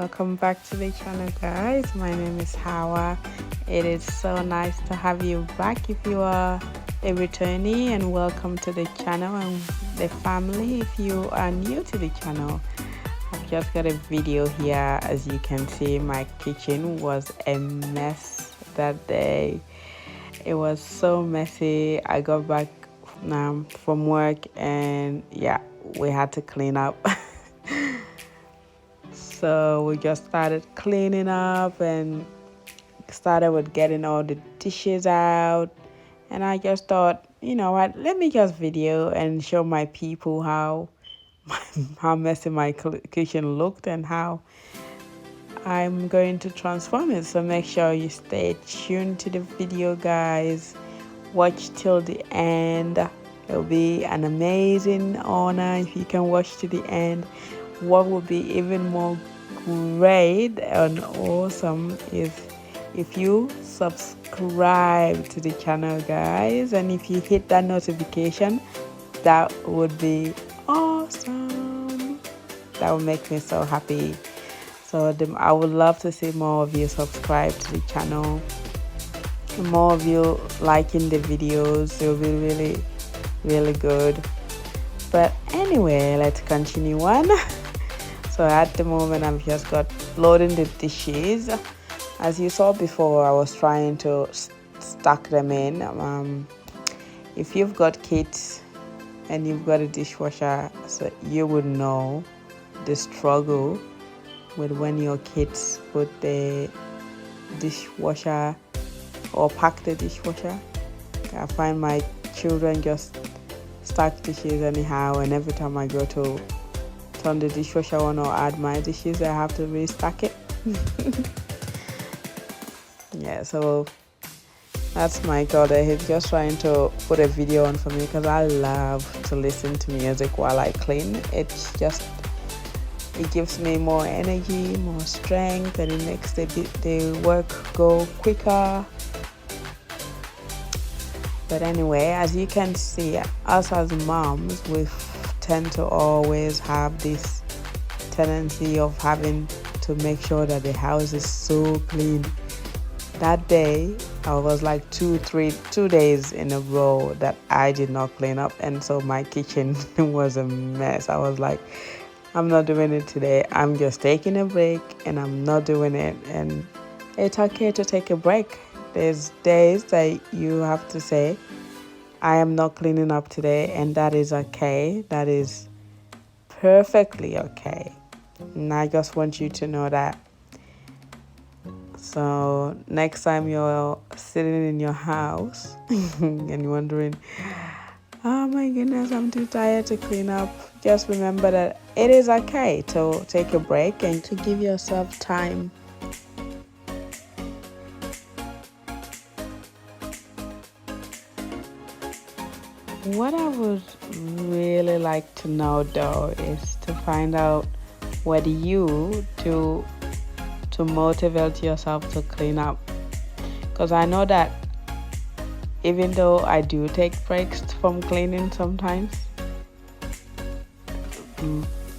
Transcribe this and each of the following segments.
welcome back to the channel, guys. My name is Hawa. It is so nice to have you back if you are a returnee, and welcome to the channel and the family if you are new to the channel. I've just got a video here. As you can see, my kitchen was a mess that day. It was so messy. I got back from work and yeah, we had to clean up. So we just started cleaning up and started with getting all the dishes out. And I just thought, you know what, let me just video and show my people how how messy my kitchen looked and how I'm going to transform it. So make sure you stay tuned to the video, guys. Watch till the end. It'll be an amazing honor if you can watch to the end. What would be even more great and awesome is if you subscribe to the channel, guys, and if you hit that notification, that would be awesome. That would make me so happy. So I would love to see more of you subscribe to the channel, more of you liking the videos. It will be really good. But anyway, let's continue on. So at the moment, I'm just got loading the dishes. As you saw before, I was trying to stack them in. If you've got kids and you've got a dishwasher, so you would know the struggle with when your kids put the dishwasher or pack the dishwasher. I find my children just stack dishes anyhow, and every time I go to turn the dishwasher on or add my dishes, I have to restack it. Yeah, so that's my daughter. He's just trying to put a video on for me because I love to listen to music while I clean. It gives me more energy, more strength, and it makes the work go quicker. But anyway, as you can see, us as moms, we tend to always have this tendency of having to make sure that the house is so clean. That day, I was like 2 days in a row that I did not clean up, and so my kitchen was a mess. I was like, I'm not doing it today. I'm just taking a break and I'm not doing it. And it's okay to take a break. There's days that you have to say, I am not cleaning up today, and that is okay. That is perfectly okay. And I just want you to know that. So next time you're sitting in your house and you're wondering, oh my goodness, I'm too tired to clean up, just remember that it is okay to take a break and to give yourself time. What I would really like to know, though, is to find out what you do to motivate yourself to clean up. Because I know that even though I do take breaks from cleaning sometimes,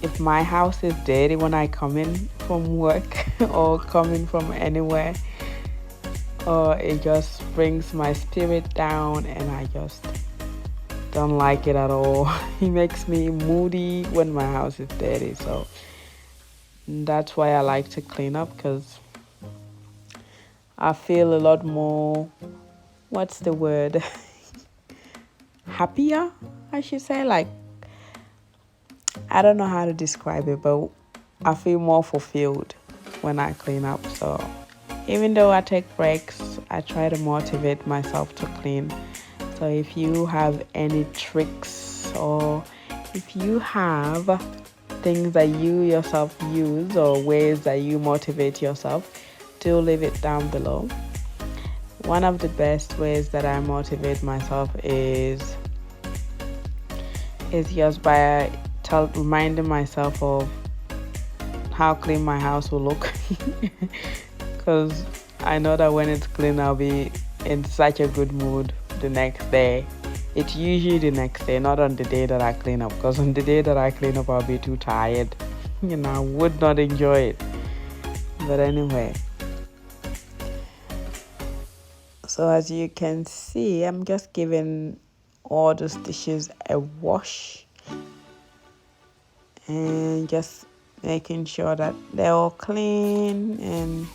if my house is dirty when I come in from work or coming from anywhere, or it just brings my spirit down and I just don't like it at all. It makes me moody when my house is dirty. So that's why I like to clean up, because I feel a lot more, what's the word? Happier, I should say. Like, I don't know how to describe it, but I feel more fulfilled when I clean up. So even though I take breaks, I try to motivate myself to clean. So if you have any tricks, or if you have things that you yourself use or ways that you motivate yourself, do leave it down below. One of the best ways that I motivate myself is just by reminding myself of how clean my house will look. Because I know that when it's clean, I'll be in such a good mood the next day. It's usually the next day, not on the day that I clean up, because on the day that I clean up, I'll be too tired. I would not enjoy it. But anyway, so as you can see, I'm just giving all those dishes a wash and just making sure that they're all clean. And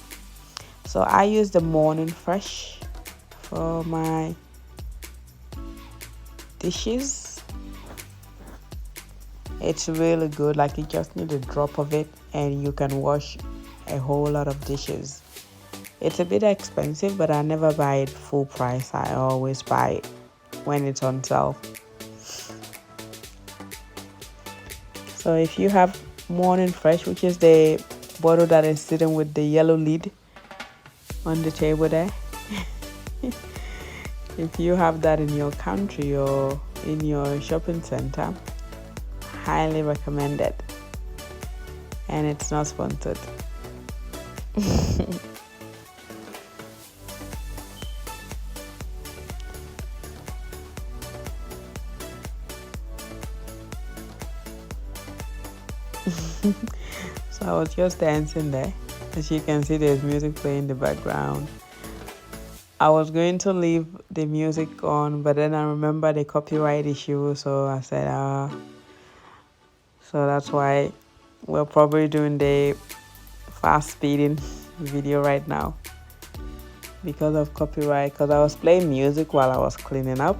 so I use the Morning Fresh for my dishes. It's really good, like you just need a drop of it and you can wash a whole lot of dishes. It's a bit expensive, but I never buy it full price. I always buy it when it's on sale. So if you have Morning Fresh, which is the bottle that is sitting with the yellow lid on the table there, if you have that in your country or in your shopping center, highly recommend it. And it's not sponsored. So I was just dancing there. As you can see, there's music playing in the background. I was going to leave the music on, but then I remember the copyright issue, so I said, so that's why we're probably doing the fast speeding video right now because of copyright, because I was playing music while I was cleaning up.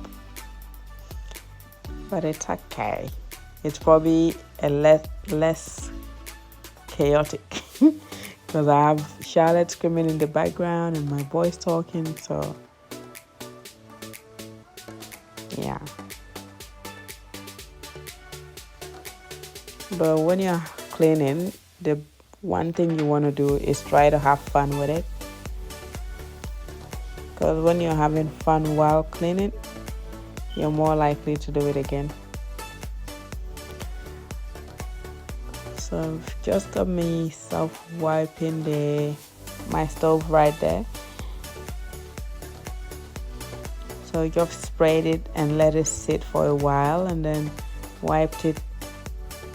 But it's okay. It's probably a less chaotic because I have Charlotte screaming in the background and my boys talking, so yeah. But when you're cleaning, the one thing you want to do is try to have fun with it, because when you're having fun while cleaning, you're more likely to do it again. So just got me self-wiping my stove right there. So just sprayed it and let it sit for a while and then wiped it.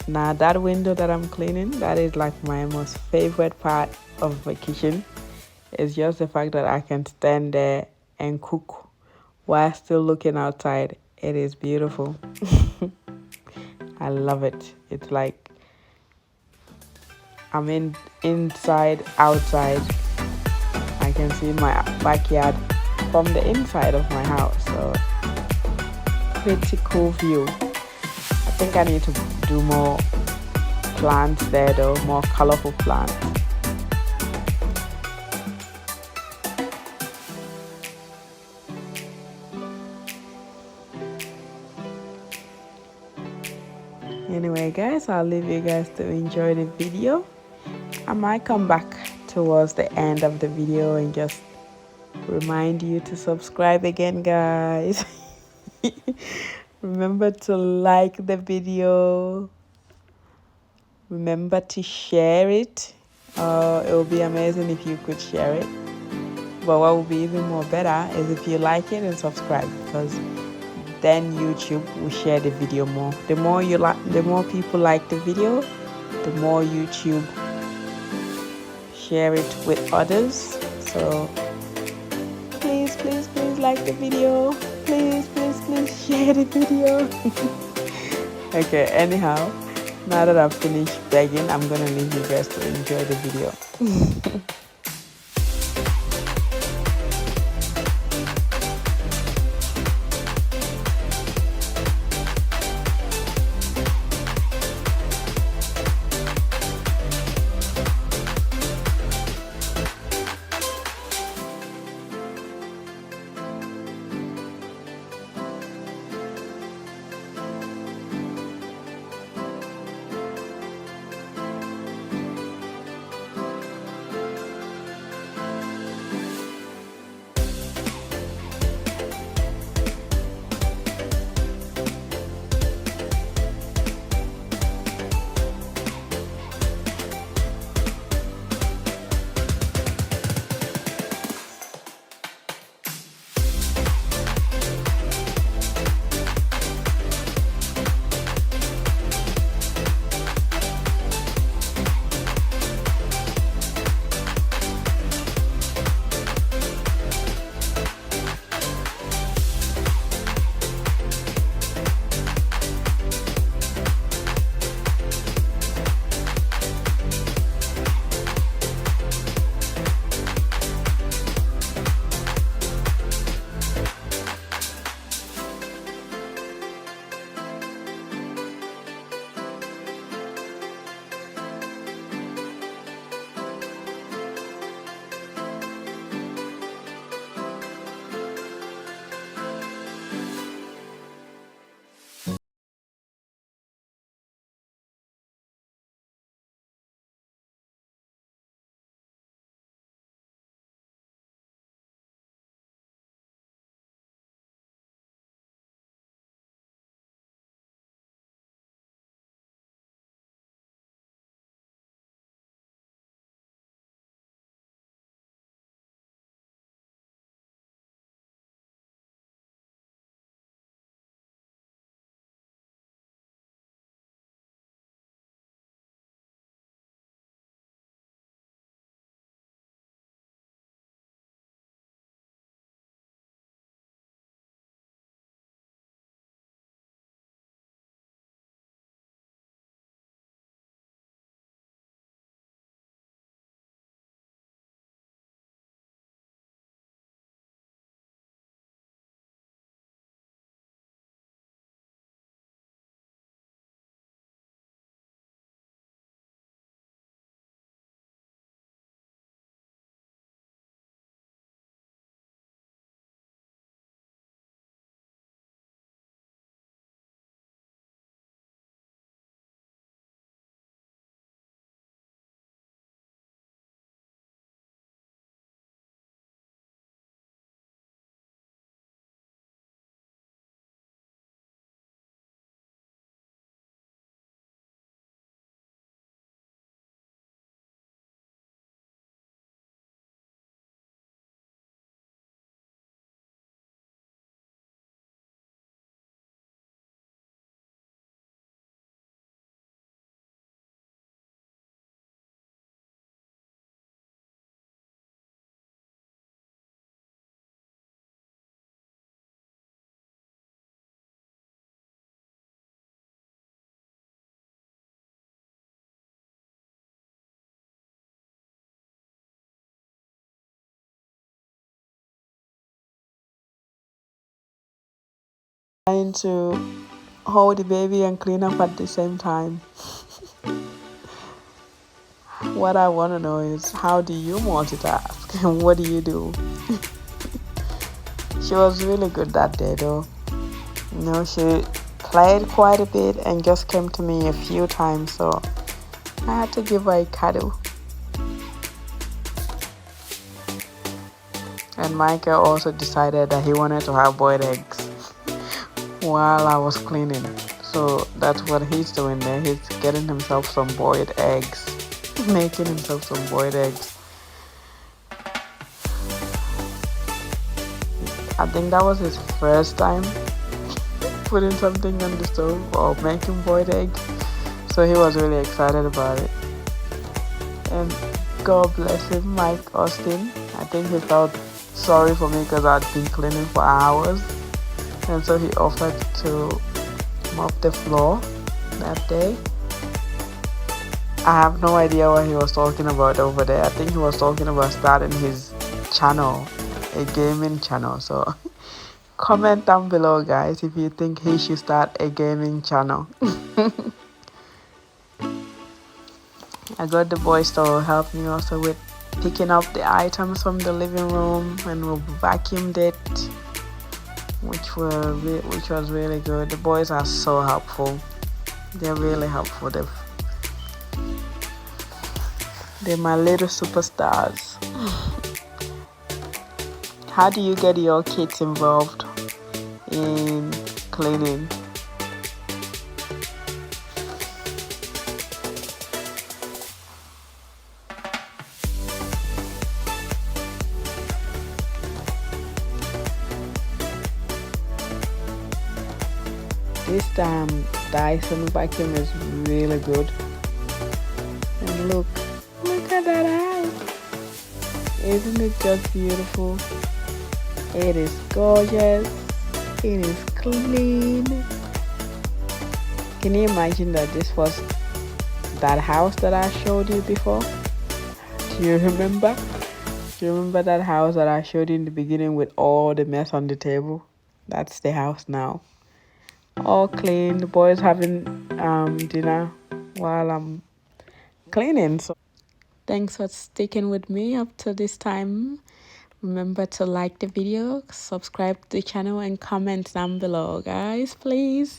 Now that window that I'm cleaning, that is like my most favorite part of my kitchen. It's just the fact that I can stand there and cook while still looking outside. It is beautiful. I love it. It's like I'm inside, outside. I can see my backyard from the inside of my house. So pretty cool view. I think I need to do more plants there though, more colorful plants. Anyway guys, I'll leave you guys to enjoy the video. I might come back towards the end of the video and just remind you to subscribe again, guys. Remember to like the video. Remember to share it. It would be amazing if you could share it. But what would be even more better is if you like it and subscribe, because then YouTube will share the video more. The more people like the video, the more YouTube share it with others. So please like the video. Please share the video. Okay, anyhow, now that I've finished begging, I'm gonna leave you guys to enjoy the video. trying to hold the baby and clean up at the same time. What I want to know is, how do you multitask and what do you do? She was really good that day though. She played quite a bit and just came to me a few times, so I had to give her a cuddle. And Michael also decided that he wanted to have boiled eggs while I was cleaning. So that's what he's doing there. He's getting himself some boiled eggs, making himself some boiled eggs. I think that was his first time putting something on the stove or making boiled eggs. So he was really excited about it. And God bless him, Mike Austin. I think he felt sorry for me because I'd been cleaning for hours. And so he offered to mop the floor that day. I have no idea what he was talking about over there. I think he was talking about starting his channel, a gaming channel. So comment down below, guys, if you think he should start a gaming channel. I got the boys to help me also with picking up the items from the living room, and we vacuumed it, which was really good. The boys are so helpful. They're really helpful. They're my little superstars. How do you get your kids involved in cleaning? This Dyson vacuum is really good. And look at that house. Isn't it just beautiful? It is gorgeous. It is clean. Can you imagine that this was that house that I showed you before? Do you remember? Do you remember that house that I showed you in the beginning with all the mess on the table? That's the house now. All clean. The boys having dinner while I'm cleaning. So thanks for sticking with me up to this time. Remember to like the video, subscribe to the channel, and comment down below, guys, please.